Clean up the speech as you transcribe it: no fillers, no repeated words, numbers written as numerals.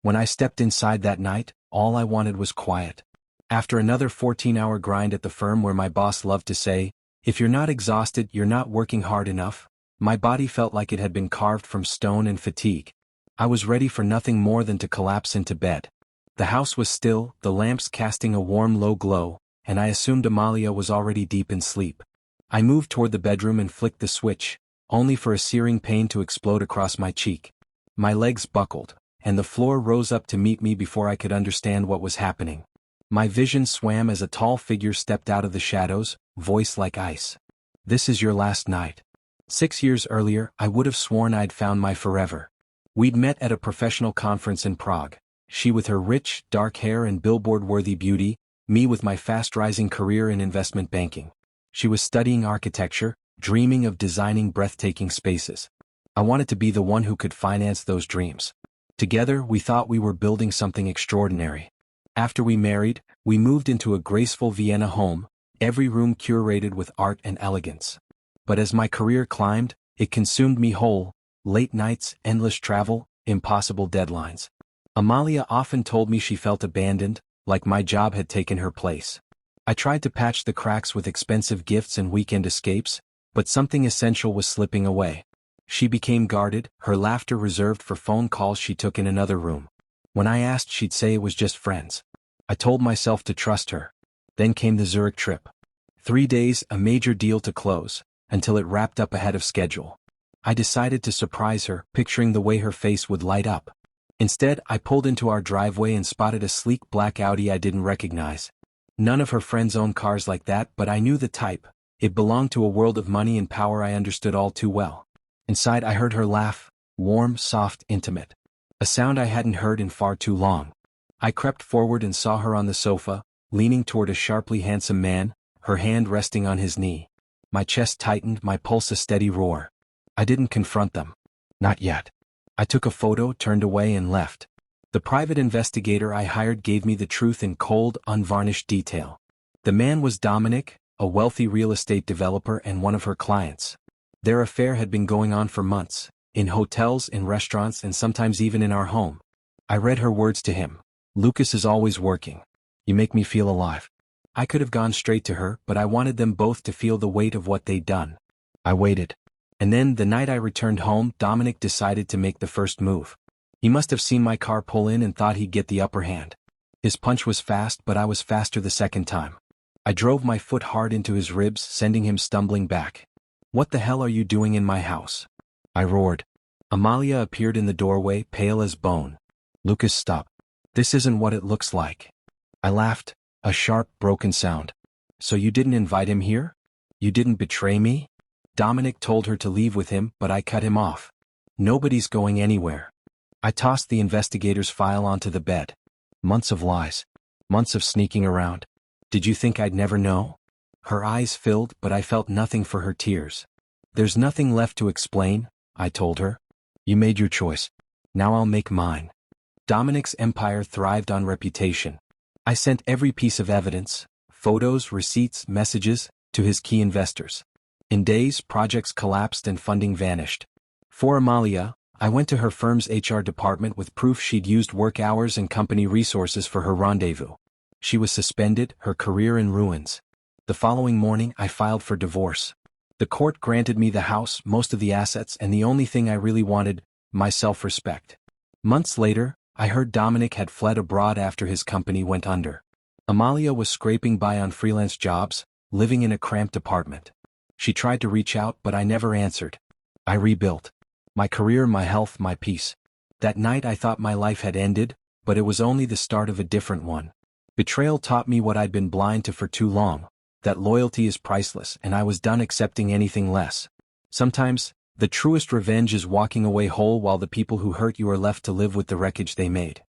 When I stepped inside that night, all I wanted was quiet. After another 14-hour grind at the firm where my boss loved to say, "If you're not exhausted, you're not working hard enough," my body felt like it had been carved from stone and fatigue. I was ready for nothing more than to collapse into bed. The house was still, the lamps casting a warm low glow, and I assumed Amalia was already deep in sleep. I moved toward the bedroom and flicked the switch, only for a searing pain to explode across my cheek. My legs buckled, and the floor rose up to meet me before I could understand what was happening. My vision swam as a tall figure stepped out of the shadows, voice like ice. "This is your last night." 6 years earlier, I would have sworn I'd found my forever. We'd met at a professional conference in Prague. She with her rich, dark hair and billboard-worthy beauty, me with my fast-rising career in investment banking. She was studying architecture, dreaming of designing breathtaking spaces. I wanted to be the one who could finance those dreams. Together, we thought we were building something extraordinary. After we married, we moved into a graceful Vienna home, every room curated with art and elegance. But as my career climbed, it consumed me whole: late nights, endless travel, impossible deadlines. Amalia often told me she felt abandoned, like my job had taken her place. I tried to patch the cracks with expensive gifts and weekend escapes, but something essential was slipping away. She became guarded, her laughter reserved for phone calls she took in another room. When I asked, she'd say it was just friends. I told myself to trust her. Then came the Zurich trip. 3 days, a major deal to close, until it wrapped up ahead of schedule. I decided to surprise her, picturing the way her face would light up. Instead, I pulled into our driveway and spotted a sleek black Audi I didn't recognize. None of her friends owned cars like that, but I knew the type. It belonged to a world of money and power I understood all too well. Inside, I heard her laugh, warm, soft, intimate. A sound I hadn't heard in far too long. I crept forward and saw her on the sofa, leaning toward a sharply handsome man, her hand resting on his knee. My chest tightened, my pulse a steady roar. I didn't confront them. Not yet. I took a photo, turned away and left. The private investigator I hired gave me the truth in cold, unvarnished detail. The man was Dominic, a wealthy real estate developer and one of her clients. Their affair had been going on for months, in hotels, in restaurants, and sometimes even in our home. I read her words to him. "Lucas is always working. You make me feel alive." I could have gone straight to her, but I wanted them both to feel the weight of what they'd done. I waited. And then, the night I returned home, Dominic decided to make the first move. He must have seen my car pull in and thought he'd get the upper hand. His punch was fast, but I was faster the second time. I drove my foot hard into his ribs, sending him stumbling back. "What the hell are you doing in my house?" I roared. Amalia appeared in the doorway, pale as bone. "Lucas, stop. This isn't what it looks like." I laughed, a sharp, broken sound. "So you didn't invite him here? You didn't betray me?" Dominic told her to leave with him, but I cut him off. "Nobody's going anywhere." I tossed the investigator's file onto the bed. Months of lies. Months of sneaking around. Did you think I'd never know? Her eyes filled, but I felt nothing for her tears. "There's nothing left to explain," I told her. "You made your choice. Now I'll make mine." Dominic's empire thrived on reputation. I sent every piece of evidence, photos, receipts, messages, to his key investors. In days, projects collapsed and funding vanished. For Amalia, I went to her firm's HR department with proof she'd used work hours and company resources for her rendezvous. She was suspended, her career in ruins. The following morning, I filed for divorce. The court granted me the house, most of the assets, and the only thing I really wanted, my self-respect. Months later, I heard Dominic had fled abroad after his company went under. Amalia was scraping by on freelance jobs, living in a cramped apartment. She tried to reach out, but I never answered. I rebuilt. My career, my health, my peace. That night I thought my life had ended, but it was only the start of a different one. Betrayal taught me what I'd been blind to for too long, that loyalty is priceless, and I was done accepting anything less. Sometimes, the truest revenge is walking away whole while the people who hurt you are left to live with the wreckage they made.